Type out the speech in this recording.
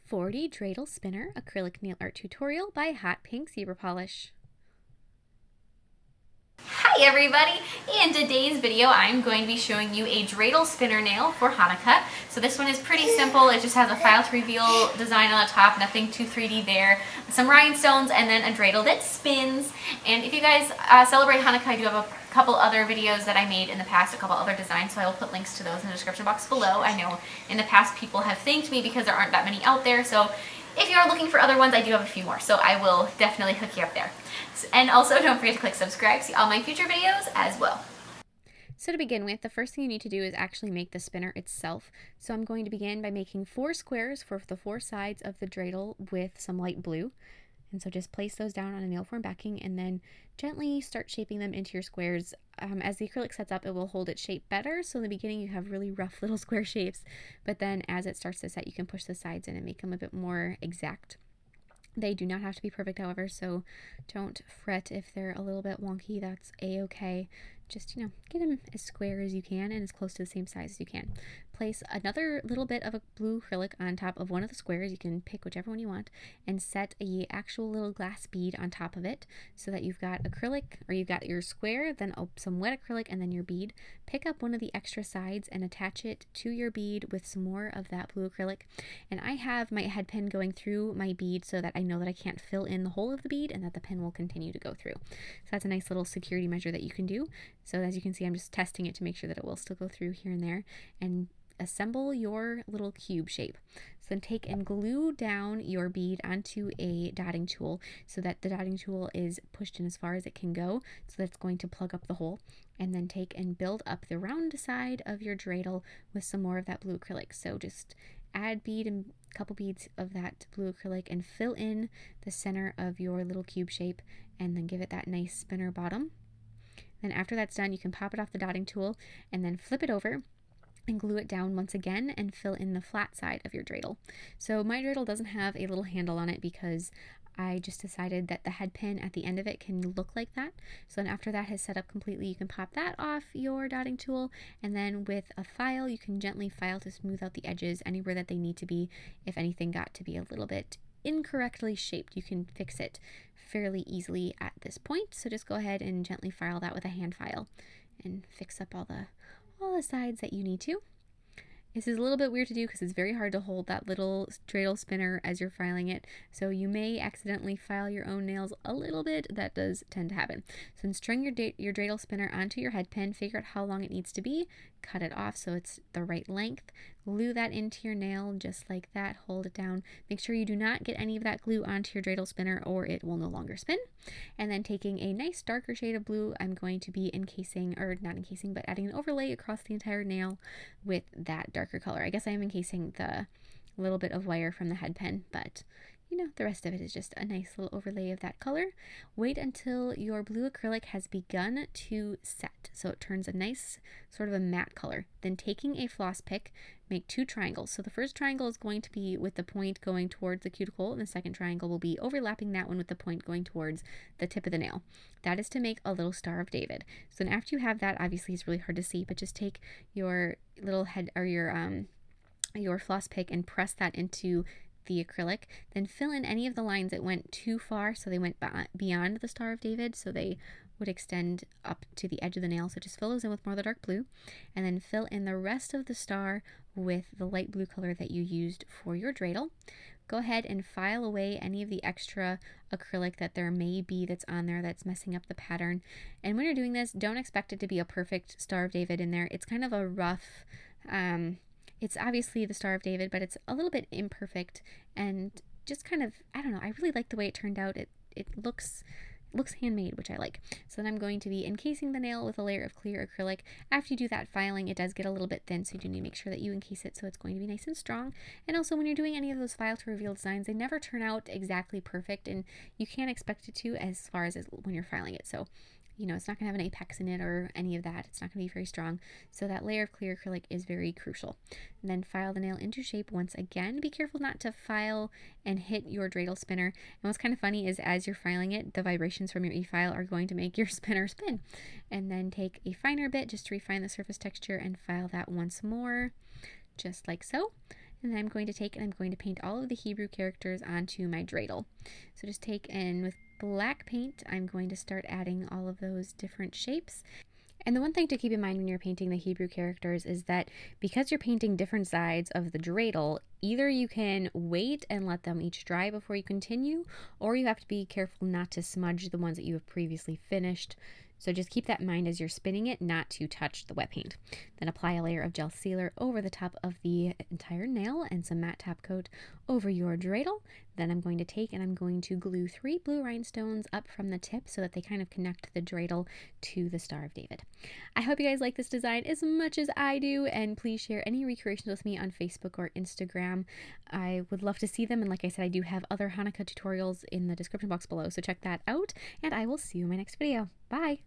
40 Dreidel Spinner Acrylic Nail Art Tutorial by Hotpinkzebrapolish. Hi everybody! In today's video I'm going to be showing you a dreidel spinner nail for Hanukkah. So this one is pretty simple. It just has a file to reveal design on the top, nothing too 3D there, some rhinestones, and then a dreidel that spins. And if you guys celebrate Hanukkah, I do have a couple other videos that I made in the past, a couple other designs, so I will put links to those in the description box below. I know in the past people have thanked me because there aren't that many out there, so if you are looking for other ones, I do have a few more, so I will definitely hook you up there. And also don't forget to click subscribe to see all my future videos as well. So to begin with, the first thing you need to do is actually make the spinner itself. So I'm going to begin by making 4 squares for the 4 sides of the dreidel with some light blue. And so just place those down on a nail form backing and then gently start shaping them into your squares. As the acrylic sets up, it will hold its shape better. So in the beginning you have really rough little square shapes, but then as it starts to set, you can push the sides in and make them a bit more exact. They do not have to be perfect, however, so don't fret if they're a little bit wonky. That's a-okay. Just, get them as square as you can and as close to the same size as you can. Place another little bit of a blue acrylic on top of one of the squares. You can pick whichever one you want and set a actual little glass bead on top of it so that you've got acrylic, or you've got your square, then some wet acrylic, and then your bead. Pick up one of the extra sides and attach it to your bead with some more of that blue acrylic. And I have my head pin going through my bead so that I know that I can't fill in the hole of the bead and that the pin will continue to go through. So that's a nice little security measure that you can do. So as you can see, I'm just testing it to make sure that it will still go through here and there, and assemble your little cube shape. So then take and glue down your bead onto a dotting tool so that the dotting tool is pushed in as far as it can go, so that's going to plug up the hole. And then take and build up the round side of your dreidel with some more of that blue acrylic. So just add bead and a couple beads of that blue acrylic and fill in the center of your little cube shape, and then give it that nice spinner bottom. Then after that's done, you can pop it off the dotting tool and then flip it over and glue it down once again and fill in the flat side of your dreidel. So my dreidel doesn't have a little handle on it because I just decided that the head pin at the end of it can look like that. So then after that has set up completely, you can pop that off your dotting tool, and then with a file, you can gently file to smooth out the edges anywhere that they need to be. If anything got to be a little bit incorrectly shaped, you can fix it fairly easily at this point. So just go ahead and gently file that with a hand file and fix up all the sides that you need to. This is a little bit weird to do because it's very hard to hold that little dreidel spinner as you're filing it, so you may accidentally file your own nails a little bit. That does tend to happen. So then string your dreidel spinner onto your head pin, figure out how long it needs to be, cut it off so it's the right length, glue that into your nail just like that, hold it down. Make sure you do not get any of that glue onto your dreidel spinner or it will no longer spin. And then taking a nice darker shade of blue, I'm going to be encasing, or not encasing, but adding an overlay across the entire nail with that darker color. I guess I am encasing the little bit of wire from the head pin, but the rest of it is just a nice little overlay of that color. Wait until your blue acrylic has begun to set, so it turns a nice sort of a matte color. Then taking a floss pick, make 2 triangles. So the first triangle is going to be with the point going towards the cuticle, and the second triangle will be overlapping that one with the point going towards the tip of the nail. That is to make a little Star of David. So then after you have that, obviously it's really hard to see, but just take your little head, or your floss pick, and press that into the acrylic. Then fill in any of the lines that went too far, so they went beyond the Star of David, so they would extend up to the edge of the nail. So just fill those in with more of the dark blue, and then fill in the rest of the star with the light blue color that you used for your dreidel. Go ahead and file away any of the extra acrylic that there may be that's on there that's messing up the pattern. And when you're doing this, don't expect it to be a perfect Star of David in there. It's kind of a rough, it's obviously the Star of David, but it's a little bit imperfect and just kind of, I don't know, I really like the way it turned out. It looks handmade, which I like. So then I'm going to be encasing the nail with a layer of clear acrylic. After you do that filing, it does get a little bit thin, so you do need to make sure that you encase it so it's going to be nice and strong. And also when you're doing any of those file to reveal designs, they never turn out exactly perfect, and you can't expect it to as far as when you're filing it. So it's not going to have an apex in it or any of that. It's not going to be very strong. So that layer of clear acrylic is very crucial. And then file the nail into shape once again. Be careful not to file and hit your dreidel spinner. And what's kind of funny is as you're filing it, the vibrations from your e-file are going to make your spinner spin. And then take a finer bit just to refine the surface texture and file that once more, just like so. And then I'm going to take and I'm going to paint all of the Hebrew characters onto my dreidel. So just take and with black paint, I'm going to start adding all of those different shapes. And the one thing to keep in mind when you're painting the Hebrew characters is that because you're painting different sides of the dreidel, either you can wait and let them each dry before you continue, or you have to be careful not to smudge the ones that you have previously finished. So just keep that in mind as you're spinning it, not to touch the wet paint. Then apply a layer of gel sealer over the top of the entire nail and some matte top coat over your dreidel. Then I'm going to take and I'm going to glue 3 blue rhinestones up from the tip so that they kind of connect the dreidel to the Star of David. I hope you guys like this design as much as I do, and please share any recreations with me on Facebook or Instagram. I would love to see them, and like I said, I do have other Hanukkah tutorials in the description box below, so check that out, and I will see you in my next video. Bye!